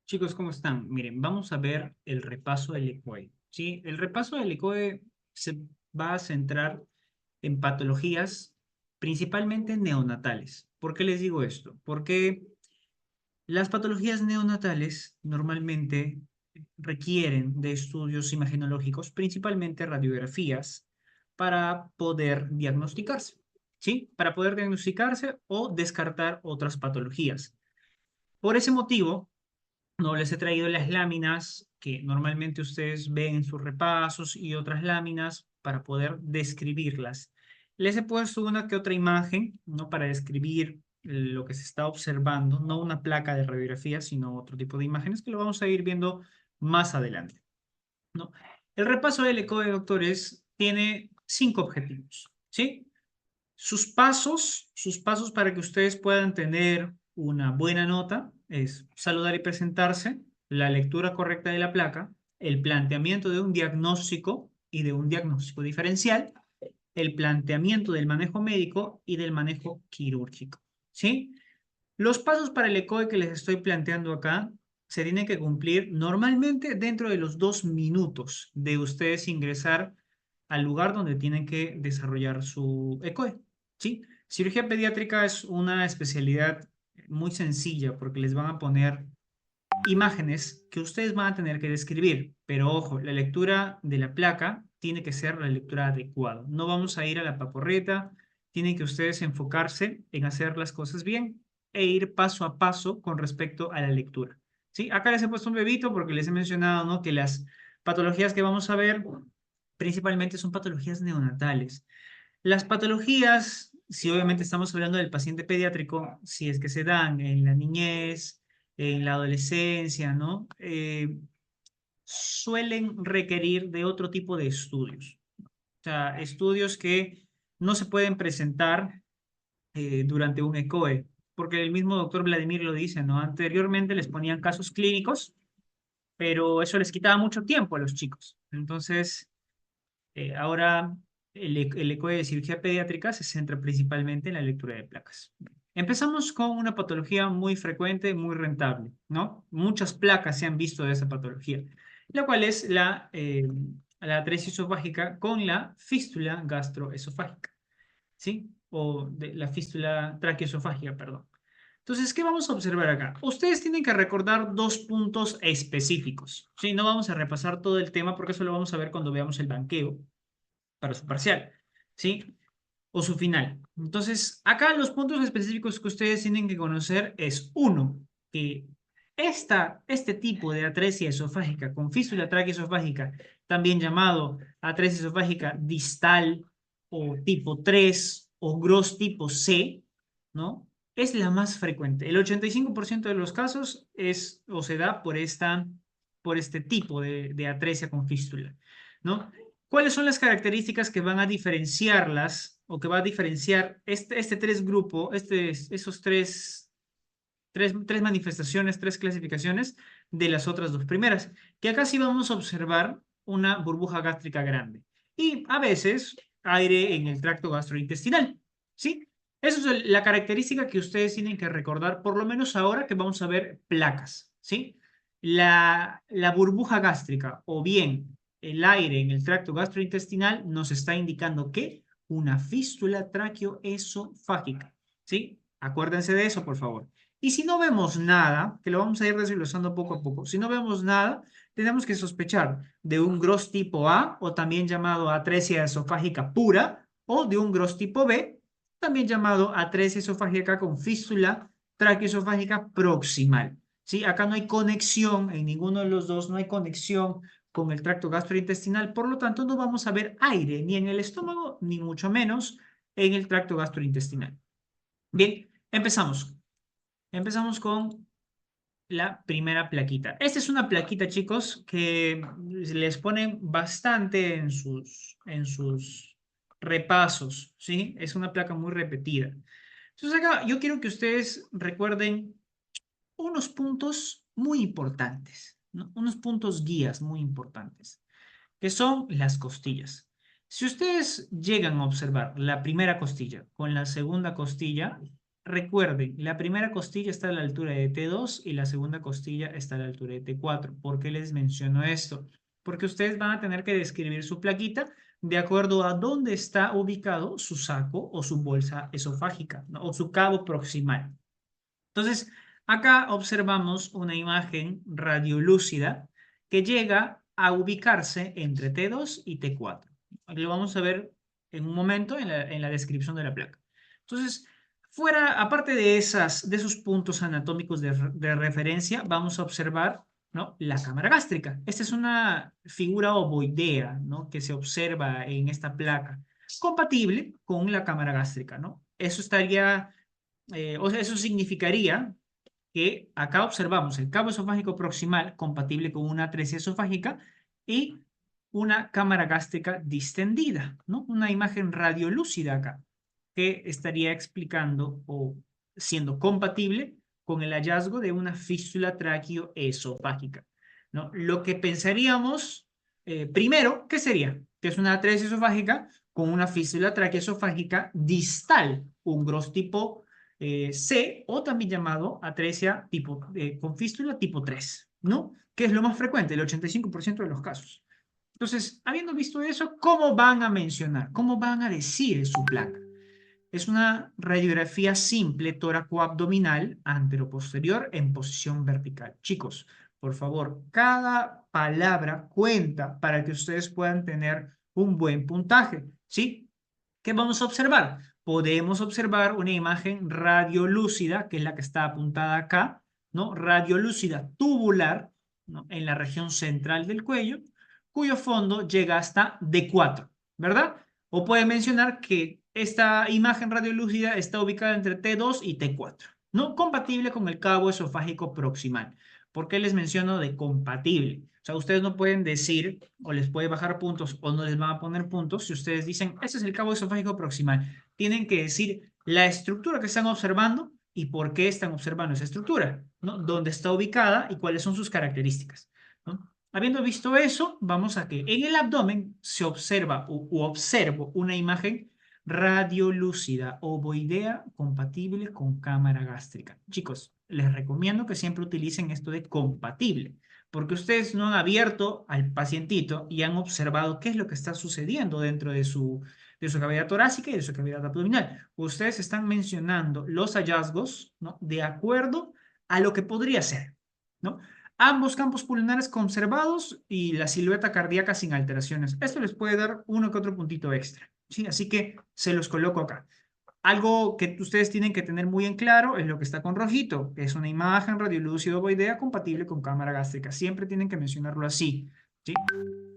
Chicos, ¿cómo están? Miren, vamos a ver el repaso del ECOE. ¿Sí? El repaso del ECOE se va a centrar en patologías principalmente neonatales. ¿Por qué les digo esto? Porque las patologías neonatales normalmente requieren de estudios imagenológicos, principalmente radiografías, para poder diagnosticarse. ¿Sí? Para poder diagnosticarse o descartar otras patologías. Por ese motivo, no les he traído las láminas que normalmente ustedes ven en sus repasos y otras láminas para poder describirlas. Les he puesto una que otra imagen, ¿no? Para describir lo que se está observando, no una placa de radiografía, sino otro tipo de imágenes que lo vamos a ir viendo más adelante, ¿no? El repaso del ECO de doctores tiene 5 objetivos, ¿sí? Sus pasos para que ustedes puedan tener una buena nota es saludar y presentarse, la lectura correcta de la placa, el planteamiento de un diagnóstico y de un diagnóstico diferencial, el planteamiento del manejo médico y del manejo quirúrgico. ¿Sí? Los pasos para el ECOE que les estoy planteando acá se tienen que cumplir normalmente dentro de los 2 minutos de ustedes ingresar al lugar donde tienen que desarrollar su ECOE. ¿Sí? Cirugía pediátrica es una especialidad muy sencilla porque les van a poner imágenes que ustedes van a tener que describir, pero ojo, la lectura de la placa tiene que ser la lectura adecuada. No vamos a ir a la paporreta, tienen que ustedes enfocarse en hacer las cosas bien e ir paso a paso con respecto a la lectura. ¿Sí? Acá les he puesto un bebito porque les he mencionado, ¿no? Que las patologías que vamos a ver principalmente son patologías neonatales. Las patologías, si obviamente estamos hablando del paciente pediátrico, si es que se dan en la niñez, en la adolescencia, ¿no? Suelen requerir de otro tipo de estudios. O sea, estudios que no se pueden presentar durante un ECOE, porque el mismo doctor Vladimir lo dice, ¿no? Anteriormente les ponían casos clínicos, pero eso les quitaba mucho tiempo a los chicos. Entonces, ahora, el ECOE de cirugía pediátrica se centra principalmente en la lectura de placas. Empezamos con una patología muy frecuente, muy rentable, ¿no? Muchas placas se han visto de esa patología, la cual es la atresia esofágica con la fístula gastroesofágica, ¿sí? O de la fístula traqueoesofágica, perdón. Entonces, ¿qué vamos a observar acá? Ustedes tienen que recordar 2 puntos específicos, ¿sí? No vamos a repasar todo el tema porque eso lo vamos a ver cuando veamos el banqueo para su parcial, ¿sí? O su final. Entonces, acá los puntos específicos que ustedes tienen que conocer es uno, que este tipo de atresia esofágica con fístula traqueoesofágica, también llamado atresia esofágica distal o tipo 3 o Gros tipo C, ¿no? Es la más frecuente. El 85% de los casos es o se da por este tipo de atresia con fístula, ¿no? ¿Cuáles son las características que van a diferenciarlas o que va a diferenciar este esos tres manifestaciones, tres clasificaciones de las otras dos primeras? Que acá sí vamos a observar una burbuja gástrica grande y a veces aire en el tracto gastrointestinal, ¿sí? Esa es la característica que ustedes tienen que recordar, por lo menos ahora que vamos a ver placas, ¿sí? La burbuja gástrica o bien el aire en el tracto gastrointestinal nos está indicando que una fístula traqueoesofágica, ¿sí? Acuérdense de eso, por favor. Y si no vemos nada, que lo vamos a ir desglosando poco a poco, si no vemos nada, tenemos que sospechar de un Gros tipo A, o también llamado atresia esofágica pura, o de un Gros tipo B, también llamado atresia esofágica con fístula traqueoesofágica proximal. ¿Sí? Acá no hay conexión, en ninguno de los dos no hay conexión con el tracto gastrointestinal, por lo tanto no vamos a ver aire ni en el estómago, ni mucho menos en el tracto gastrointestinal. Bien, empezamos. Empezamos con la primera plaquita. Esta es una plaquita, chicos, que les ponen bastante en sus repasos, ¿sí? Es una placa muy repetida. Entonces acá yo quiero que ustedes recuerden unos puntos muy importantes, ¿no? Unos puntos guías muy importantes, que son las costillas. Si ustedes llegan a observar la primera costilla con la segunda costilla, recuerden, la primera costilla está a la altura de T2 y la segunda costilla está a la altura de T4. ¿Por qué les menciono esto? Porque ustedes van a tener que describir su plaquita de acuerdo a dónde está ubicado su saco o su bolsa esofágica, ¿no? O su cabo proximal. Entonces, acá observamos una imagen radiolúcida que llega a ubicarse entre T2 y T4. Lo vamos a ver en un momento en la descripción de la placa. Entonces, aparte de esos puntos anatómicos de referencia, vamos a observar, ¿no?, la cámara gástrica. Esta es una figura ovoidea, ¿no?, que se observa en esta placa, compatible con la cámara gástrica, ¿no? Eso estaría, o sea, eso significaría que acá observamos el cabo esofágico proximal compatible con una atresia esofágica y una cámara gástrica distendida, ¿no? Una imagen radiolúcida acá que estaría explicando o siendo compatible con el hallazgo de una fístula tráqueo-esofágica, ¿no? Lo que pensaríamos primero, ¿qué sería? Que es una atresia esofágica con una fístula tráqueo-esofágica distal, un Gros tipo C, o también llamado atresia con fístula tipo 3, ¿no? Que es lo más frecuente, el 85% de los casos. Entonces, habiendo visto eso, ¿cómo van a mencionar? ¿Cómo van a decir su placa? Es una radiografía simple tóraco-abdominal antero-posterior en posición vertical. Chicos, por favor, cada palabra cuenta para que ustedes puedan tener un buen puntaje, ¿sí? ¿Qué vamos a observar? Podemos observar una imagen radiolúcida, que es la que está apuntada acá, ¿no? Radiolúcida tubular, ¿no?, en la región central del cuello, cuyo fondo llega hasta D4, ¿verdad? O puede mencionar que esta imagen radiolúcida está ubicada entre T2 y T4, ¿no? Compatible con el cabo esofágico proximal. ¿Por qué les menciono de compatible? O sea, ustedes no pueden decir o les puede bajar puntos o no les van a poner puntos si ustedes dicen, ese es el cabo esofágico proximal. Tienen que decir la estructura que están observando y por qué están observando esa estructura, ¿no? Dónde está ubicada y cuáles son sus características, ¿no? Habiendo visto eso, vamos a que en el abdomen se observa u observo una imagen radiolúcida ovoidea compatible con cámara gástrica. Chicos, les recomiendo que siempre utilicen esto de compatible, porque ustedes no han abierto al pacientito y han observado qué es lo que está sucediendo dentro de su cavidad torácica y de su cavidad abdominal. Ustedes están mencionando los hallazgos, ¿no?, de acuerdo a lo que podría ser, ¿no? Ambos campos pulmonares conservados y la silueta cardíaca sin alteraciones. Esto les puede dar uno que otro puntito extra, ¿sí? Así que se los coloco acá. Algo que ustedes tienen que tener muy en claro es lo que está con rojito, que es una imagen radiolúcida ovoidea compatible con cámara gástrica. Siempre tienen que mencionarlo así, ¿sí?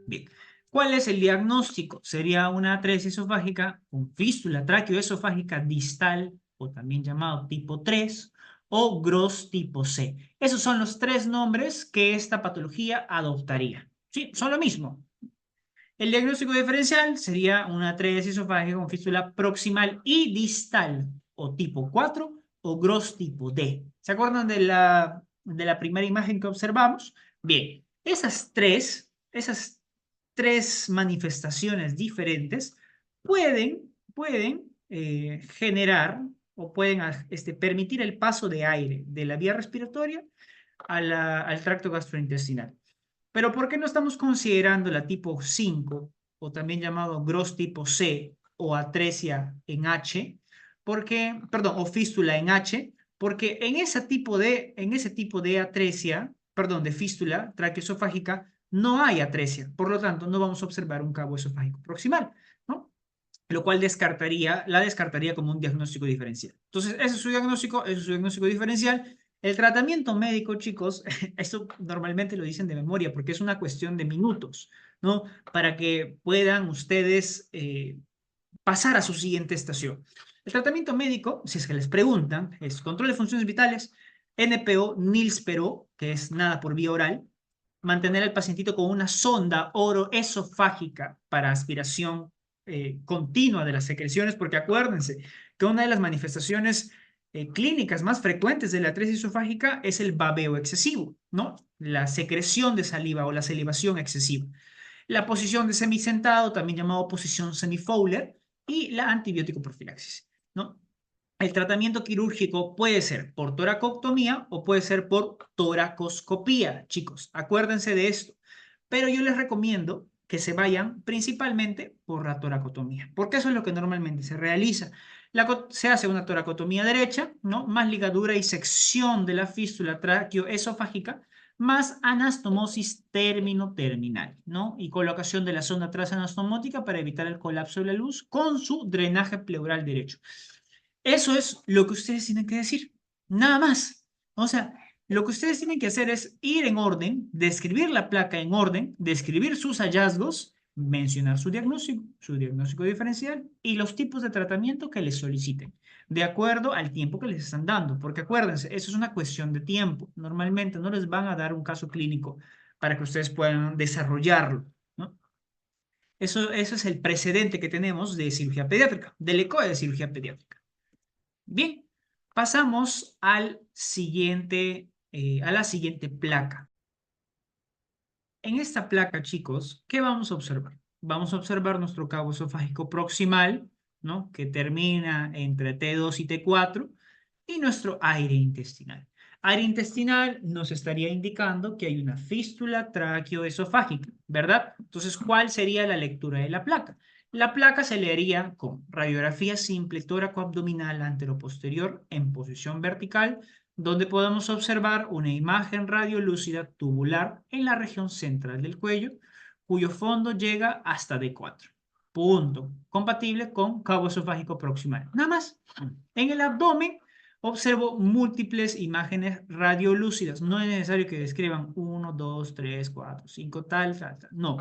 Bien. ¿Cuál es el diagnóstico? Sería una atresia esofágica con fístula tráqueo-esofágica distal, o también llamado tipo 3, o Gros tipo C. Esos son los tres nombres que esta patología adoptaría. ¿Sí? Son lo mismo. El diagnóstico diferencial sería una atresia esofágica con fístula proximal y distal, o tipo 4, o Gros tipo D. ¿Se acuerdan de la primera imagen que observamos? Bien, esas tres manifestaciones diferentes pueden generar o pueden permitir el paso de aire de la vía respiratoria al tracto gastrointestinal. Pero ¿por qué no estamos considerando la tipo 5 o también llamado Gros tipo C o atresia en H? Porque, perdón, o fístula en H, porque en ese tipo de atresia, perdón, de fístula traqueoesofágica, no hay atresia, por lo tanto no vamos a observar un cabo esofágico proximal, ¿no? Lo cual la descartaría como un diagnóstico diferencial. Entonces, ese es su diagnóstico diferencial. El tratamiento médico, chicos, esto normalmente lo dicen de memoria porque es una cuestión de minutos, ¿no? Para que puedan ustedes pasar a su siguiente estación. El tratamiento médico, si es que les preguntan, es control de funciones vitales, NPO, NILS-PERO, que es nada por vía oral, mantener al pacientito con una sonda oroesofágica para aspiración continua de las secreciones, porque acuérdense que una de las manifestaciones clínicas más frecuentes de la atresia esofágica es el babeo excesivo, ¿no? La secreción de saliva o la salivación excesiva. La posición de semisentado, también llamado posición semifowler, y la antibiótico profilaxis, ¿no? el tratamiento quirúrgico puede ser por toracoctomía o puede ser por toracoscopía, chicos. Acuérdense de esto. Pero yo les recomiendo que se vayan principalmente por la toracotomía, porque eso es lo que normalmente se realiza. Se hace una toracotomía derecha, ¿no? Más ligadura y sección de la fístula tráqueo-esofágica, más anastomosis término-terminal, ¿no? Y colocación de la sonda transanastomótica para evitar el colapso de la luz con su drenaje pleural derecho. Eso es lo que ustedes tienen que decir, nada más. O sea, lo que ustedes tienen que hacer es ir en orden, describir la placa en orden, describir sus hallazgos, mencionar su diagnóstico diferencial y los tipos de tratamiento que les soliciten, de acuerdo al tiempo que les están dando. Porque acuérdense, eso es una cuestión de tiempo. Normalmente no les van a dar un caso clínico para que ustedes puedan desarrollarlo, ¿no? Eso es el precedente que tenemos de cirugía pediátrica, del ECOE de cirugía pediátrica. Bien, pasamos a la siguiente placa. En esta placa, chicos, ¿qué vamos a observar? Vamos a observar nuestro cabo esofágico proximal, ¿no? Que termina entre T2 y T4, y nuestro aire intestinal. Aire intestinal nos estaría indicando que hay una fístula tráqueo-esofágica, ¿verdad? Entonces, ¿cuál sería la lectura de la placa? La placa se leería con radiografía simple tóraco-abdominal anteroposterior en posición vertical, donde podemos observar una imagen radiolúcida tubular en la región central del cuello, cuyo fondo llega hasta D4. Punto. Compatible con cabo esofágico proximal. Nada más. En el abdomen observo múltiples imágenes radiolúcidas. No es necesario que describan 1, 2, 3, 4, 5, tal, tal, tal. No.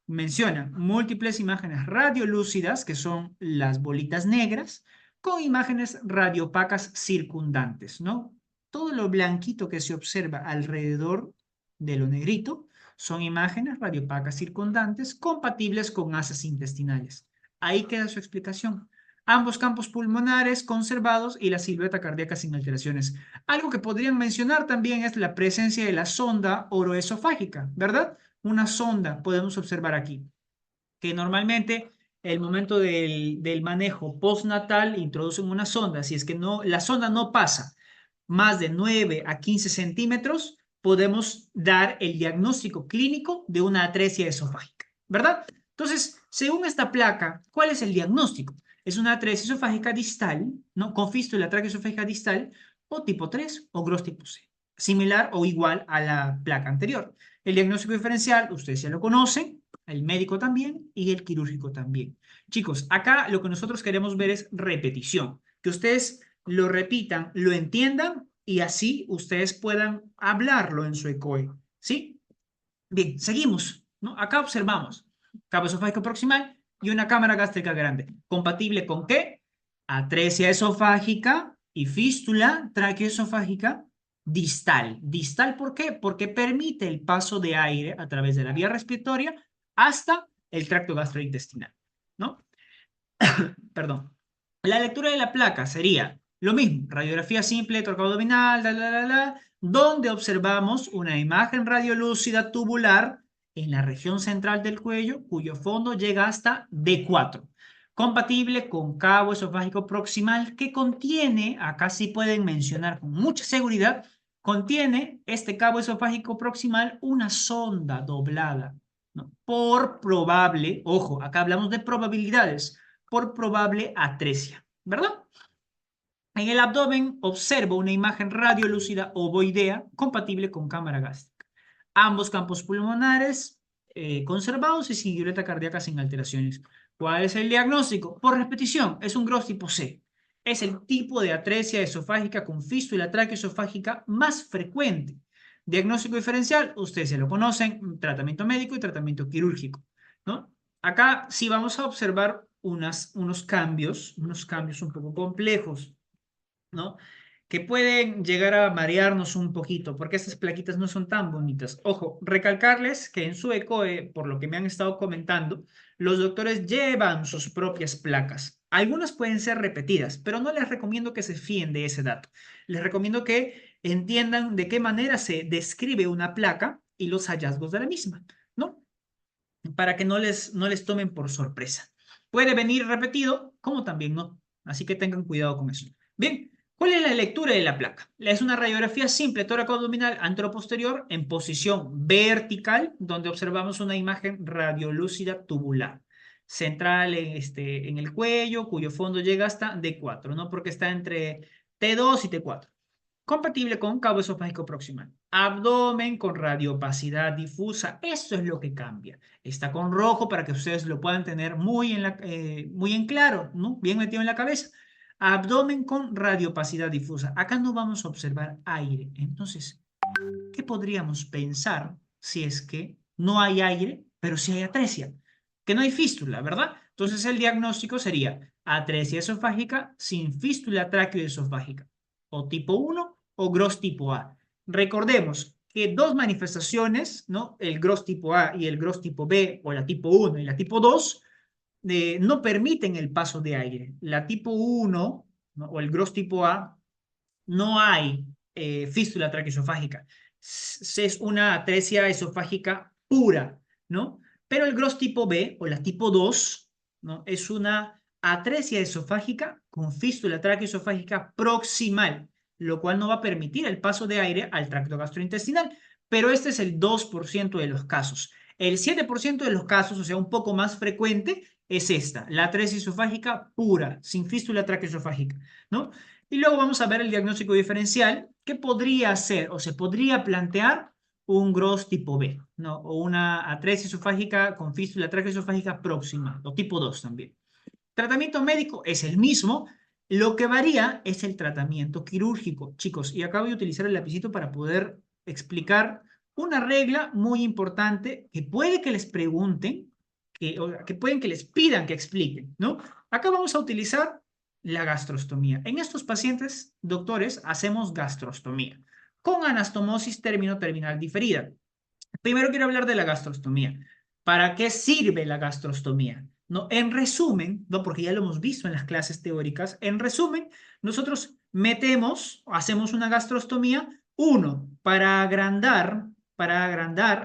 Mencionan múltiples imágenes radiolúcidas, que son las bolitas negras, con imágenes radiopacas circundantes, ¿no? Todo lo blanquito que se observa alrededor de lo negrito son imágenes radiopacas circundantes compatibles con asas intestinales. Ahí queda su explicación. Ambos campos pulmonares conservados y la silueta cardíaca sin alteraciones. Algo que podrían mencionar también es la presencia de la sonda oroesofágica, ¿verdad? Una sonda podemos observar aquí, que normalmente el momento del manejo postnatal introducen una sonda. Si es que no, la sonda no pasa más de 9 a 15 centímetros, podemos dar el diagnóstico clínico de una atresia esofágica, ¿verdad? Entonces, según esta placa, ¿cuál es el diagnóstico? Es una atresia esofágica distal, ¿no? Con fístula tráqueo-esofágica distal, o tipo 3 o Gros tipo C, similar o igual a la placa anterior. El diagnóstico diferencial, ustedes ya lo conocen, el médico también y el quirúrgico también. Chicos, acá lo que nosotros queremos ver es repetición, que ustedes lo repitan, lo entiendan y así ustedes puedan hablarlo en su ECOE, ¿sí? Bien, seguimos, ¿no? Acá observamos cabo esofágico proximal y una cámara gástrica grande. ¿Compatible con qué? Atresia esofágica y fístula tráqueo-esofágica distal. ¿Distal por qué? Porque permite el paso de aire a través de la vía respiratoria hasta el tracto gastrointestinal, ¿no? Perdón. La lectura de la placa sería lo mismo, radiografía simple, abdominal, donde observamos una imagen radiolúcida tubular en la región central del cuello, cuyo fondo llega hasta D4, compatible con cabo esofágico proximal, que contiene, acá sí pueden mencionar con mucha seguridad, contiene este cabo esofágico proximal una sonda doblada, ¿no? Por probable, ojo, acá hablamos de probabilidades, por probable atresia, ¿verdad? En el abdomen observo una imagen radiolúcida ovoidea compatible con cámara gástrica. Ambos campos pulmonares conservados y sin diureta cardíaca sin alteraciones. ¿Cuál es el diagnóstico? Por repetición, es un Gros tipo C. Es el tipo de atresia esofágica con fístula tráqueo-esofágica más frecuente. Diagnóstico diferencial, ustedes se lo conocen, tratamiento médico y tratamiento quirúrgico, ¿no? Acá sí vamos a observar unos cambios un poco complejos, ¿no? Que pueden llegar a marearnos un poquito, porque estas plaquitas no son tan bonitas. Ojo, recalcarles que en su ECOE, por lo que me han estado comentando, los doctores llevan sus propias placas. Algunas pueden ser repetidas, pero no les recomiendo que se fíen de ese dato. Les recomiendo que entiendan de qué manera se describe una placa y los hallazgos de la misma, ¿no? Para que no les tomen por sorpresa. Puede venir repetido, como también no. Así que tengan cuidado con eso. Bien, ¿cuál es la lectura de la placa? Es una radiografía simple tóraco-abdominal anteroposterior en posición vertical, donde observamos una imagen radiolúcida tubular, central en el cuello, cuyo fondo llega hasta D4, ¿no? Porque está entre T2 y T4. Compatible con cabo esofágico proximal. Abdomen con radiopacidad difusa. Eso es lo que cambia. Está con rojo para que ustedes lo puedan tener muy en claro, ¿no? Bien metido en la cabeza. Abdomen con radiopacidad difusa. Acá no vamos a observar aire. Entonces, ¿qué podríamos pensar si es que no hay aire, pero sí hay atresia? Que no hay fístula, ¿verdad? Entonces el diagnóstico sería atresia esofágica sin fístula tráqueo-esofágica, o tipo 1 o Gross tipo A. Recordemos que dos manifestaciones, ¿no? El Gross tipo A y el Gross tipo B, o la tipo 1 y la tipo 2, no permiten el paso de aire. La tipo 1, ¿no? O el Gross tipo A, no hay fístula traqueoesofágica. Es una atresia esofágica pura, ¿no? Pero el Gross tipo B o la tipo 2, ¿no? Es una atresia esofágica con fístula traqueoesofágica proximal, lo cual no va a permitir el paso de aire al tracto gastrointestinal. Pero este es el 2% de los casos. El 7% de los casos, o sea, un poco más frecuente, es esta, la atresia esofágica pura, sin fístula traqueoesofágica, ¿no? Y luego vamos a ver el diagnóstico diferencial, que podría ser o se podría plantear un Gross tipo B, ¿no? O una atresia esofágica con fístula traqueoesofágica próxima, o tipo 2 también. Tratamiento médico es el mismo, lo que varía es el tratamiento quirúrgico, chicos. Y acá voy a utilizar el lapicito para poder explicar una regla muy importante que puede que les pregunten, que pueden que les pidan que expliquen, ¿no? Acá vamos a utilizar la gastrostomía. En estos pacientes, doctores, hacemos gastrostomía con anastomosis término-terminal diferida. Primero quiero hablar de la gastrostomía. ¿Para qué sirve la gastrostomía? No, en resumen, no, porque ya lo hemos visto en las clases teóricas, en resumen, nosotros hacemos una gastrostomía, uno, para agrandar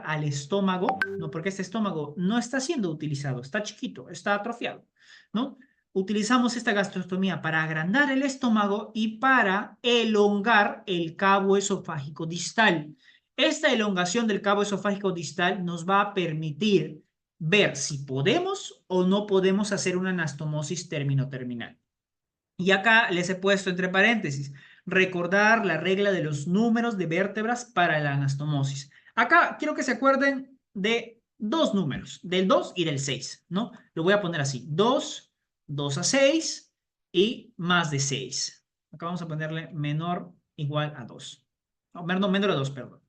al estómago, no, porque este estómago no está siendo utilizado, está chiquito, está atrofiado, ¿no? Utilizamos esta gastrostomía para agrandar el estómago y para elongar el cabo esofágico distal. Esta elongación del cabo esofágico distal nos va a permitir ver si podemos o no podemos hacer una anastomosis término-terminal. Y acá les he puesto entre paréntesis, recordar la regla de los números de vértebras para la anastomosis. Acá quiero que se acuerden de dos números, del 2 y del 6, ¿no? Lo voy a poner así, 2, 2 a 6 y más de 6. Acá vamos a ponerle menor igual a 2. No, menor a 2, perdón.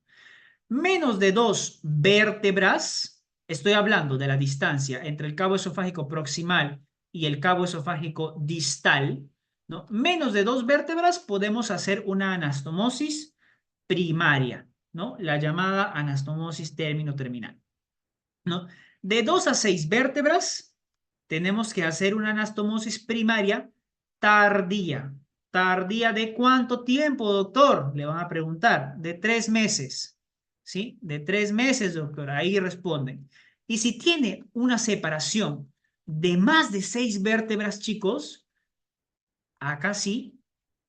Menos de 2 vértebras, estoy hablando de la distancia entre el cabo esofágico proximal y el cabo esofágico distal, ¿no? Menos de 2 vértebras podemos hacer una anastomosis primaria, ¿no? La llamada anastomosis término-terminal, ¿no? De 2 a 6 vértebras tenemos que hacer una anastomosis primaria tardía. ¿Tardía de cuánto tiempo, doctor? Le van a preguntar. De 3 meses. ¿Sí? De 3 meses, doctor. Ahí responden. Y si tiene una separación de más de 6 vértebras, chicos, acá sí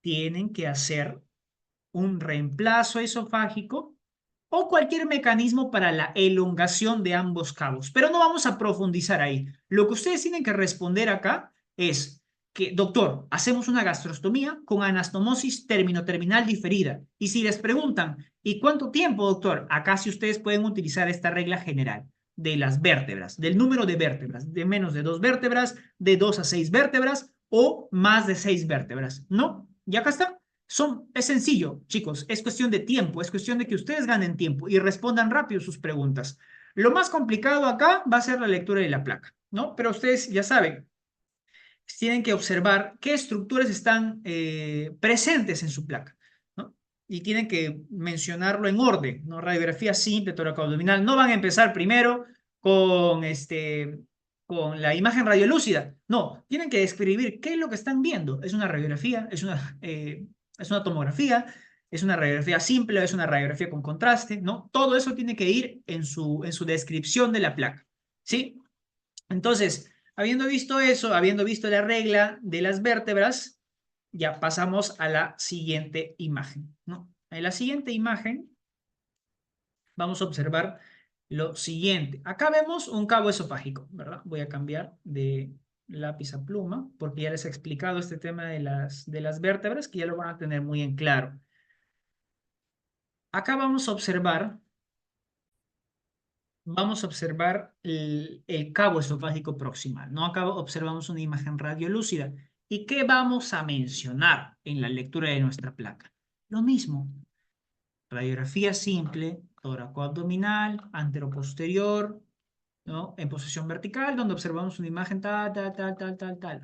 tienen que hacer un reemplazo esofágico o cualquier mecanismo para la elongación de ambos cabos. Pero no vamos a profundizar ahí. Lo que ustedes tienen que responder acá es que, doctor, hacemos una gastrostomía con anastomosis término-terminal diferida. Y si les preguntan, ¿y cuánto tiempo, doctor? Acá sí ustedes pueden utilizar esta regla general de las vértebras, del número de vértebras, de menos de 2 vértebras, de 2 a 6 vértebras o más de 6 vértebras. ¿No? Y acá está. Es sencillo, chicos, es cuestión de tiempo, es cuestión de que ustedes ganen tiempo y respondan rápido sus preguntas. Lo más complicado acá va a ser la lectura de la placa, ¿no? Pero ustedes ya saben, tienen que observar qué estructuras están presentes en su placa, ¿no? Y tienen que mencionarlo en orden, ¿no? Radiografía simple, tóraco-abdominal. No van a empezar primero con, con la imagen radiolúcida. No, tienen que describir qué es lo que están viendo. ¿Es una radiografía? Es una tomografía? ¿Es una radiografía simple? ¿Es una radiografía con contraste? ¿No? Todo eso tiene que ir en su descripción de la placa, ¿sí? Entonces, habiendo visto eso, habiendo visto la regla de las vértebras, ya pasamos a la siguiente imagen, ¿no? En la siguiente imagen vamos a observar lo siguiente. Acá vemos un cabo esofágico, ¿verdad? Voy a cambiar de lápiz a pluma porque ya les he explicado este tema de las vértebras que ya lo van a tener muy en claro. Acá vamos a observar el cabo esofágico proximal, ¿no? Acá observamos una imagen radiolúcida. ¿Y qué vamos a mencionar en la lectura de nuestra placa? Lo mismo. Radiografía simple, tóraco-abdominal, anteroposterior, ¿no? En posición vertical, donde observamos una imagen tal,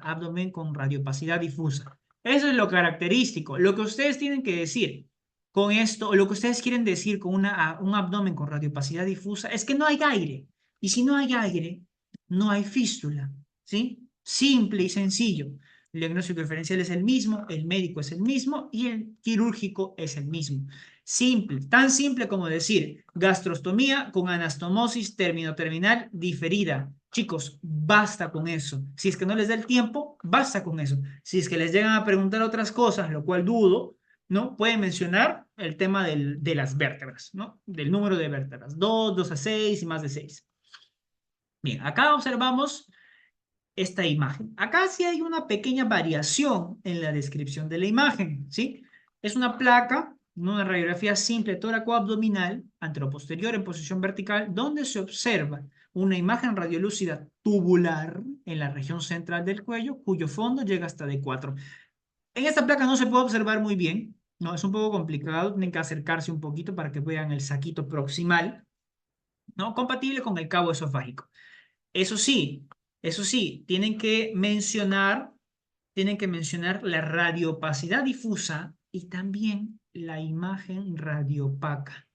abdomen con radiopacidad difusa. Eso es lo característico. Lo que ustedes tienen que decir con esto, o lo que ustedes quieren decir con un abdomen con radiopacidad difusa, es que no hay aire. Y si no hay aire, no hay fístula, ¿sí? Simple y sencillo. El diagnóstico diferencial es el mismo, el médico es el mismo y el quirúrgico es el mismo. Simple, tan simple como decir gastrostomía con anastomosis terminal diferida. Chicos, basta con eso. Si es que no les da el tiempo, basta con eso. Si es que les llegan a preguntar otras cosas, lo cual dudo, ¿no? Pueden mencionar el tema de las vértebras, ¿no? Del número de vértebras. 2, 2 a 6 y más de 6. Bien, acá observamos esta imagen. Acá sí hay una pequeña variación en la descripción de la imagen, ¿sí? Es una placa, una radiografía simple tóraco-abdominal, anteroposterior en posición vertical, donde se observa una imagen radiolúcida tubular en la región central del cuello, cuyo fondo llega hasta D4. En esta placa no se puede observar muy bien, ¿no? Es un poco complicado, tienen que acercarse un poquito para que vean el saquito proximal, ¿no? Compatible con el cabo esofágico. Eso sí, tienen que mencionar la radiopacidad difusa y también la imagen radiopaca.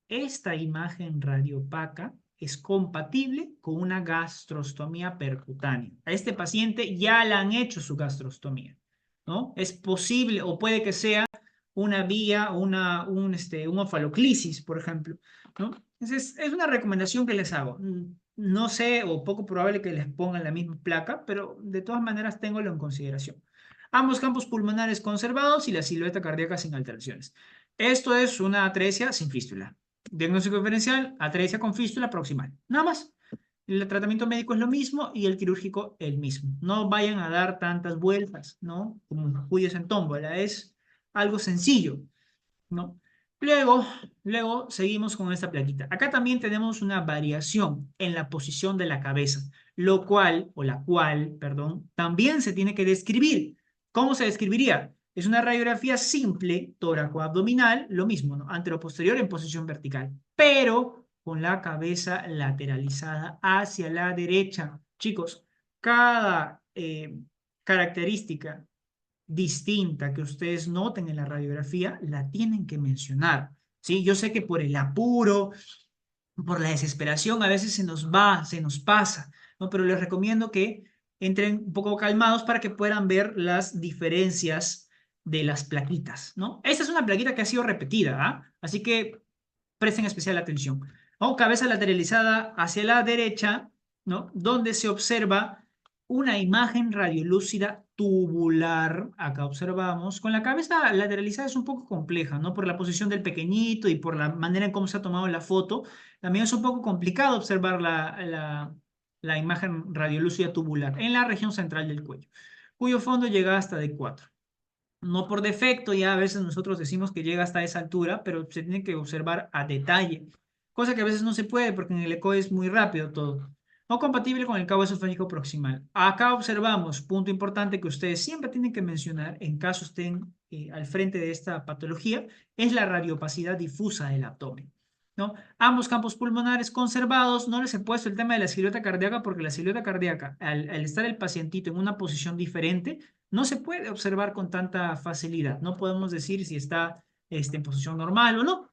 Esta imagen radiopaca es compatible con una gastrostomía percutánea. A este paciente ya le han hecho su gastrostomía, ¿no? Es posible o puede que sea una vía, un ofaloclisis, por ejemplo, ¿no? Entonces, es una recomendación que les hago. No sé, o poco probable que les pongan la misma placa, pero de todas maneras ténganlo en consideración. Ambos campos pulmonares conservados y la silueta cardíaca sin alteraciones. Esto es una atresia sin fístula. Diagnóstico diferencial, atresia con fístula proximal. Nada más. El tratamiento médico es lo mismo y el quirúrgico el mismo. No vayan a dar tantas vueltas, ¿no? Como judíos en tómbola. Es algo sencillo, ¿no? Luego seguimos con esta plaquita. Acá también tenemos una variación en la posición de la cabeza, la cual, perdón, también se tiene que describir. ¿Cómo se describiría? Es una radiografía simple, tóraco-abdominal, lo mismo, ¿no? Anteroposterior en posición vertical, pero con la cabeza lateralizada hacia la derecha. Chicos, cada característica distinta que ustedes noten en la radiografía, la tienen que mencionar, ¿sí? Yo sé que por el apuro, por la desesperación, a veces se nos pasa, ¿no? Pero les recomiendo que entren un poco calmados para que puedan ver las diferencias de las plaquitas, ¿no? Esta es una plaquita que ha sido repetida, ¿ah? Así que presten especial atención, ¿no? Cabeza lateralizada hacia la derecha, ¿no? Donde se observa una imagen radiolúcida tubular. Acá observamos. Con la cabeza lateralizada es un poco compleja, ¿no? Por la posición del pequeñito y por la manera en cómo se ha tomado la foto. También es un poco complicado observar la imagen radiolúcida tubular en la región central del cuello, cuyo fondo llega hasta D4. No por defecto, ya a veces nosotros decimos que llega hasta esa altura, pero se tiene que observar a detalle, cosa que a veces no se puede porque en el eco es muy rápido todo. No compatible con el cabo esofágico proximal. Acá observamos, punto importante que ustedes siempre tienen que mencionar en caso estén al frente de esta patología, es la radiopacidad difusa del abdomen, ¿no? Ambos campos pulmonares conservados. No les he puesto el tema de la silueta cardíaca porque la silueta cardíaca, al estar el pacientito en una posición diferente, no se puede observar con tanta facilidad. No podemos decir si está en posición normal o no,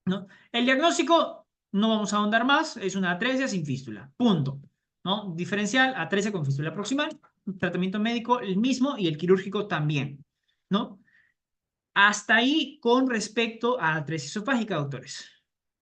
¿no? El diagnóstico, no vamos a ahondar más, es una atresia sin fístula. Punto, ¿no? Diferencial, atresia con fístula proximal. Tratamiento médico el mismo y el quirúrgico también, ¿no? Hasta ahí con respecto a atresia esofágica, doctores.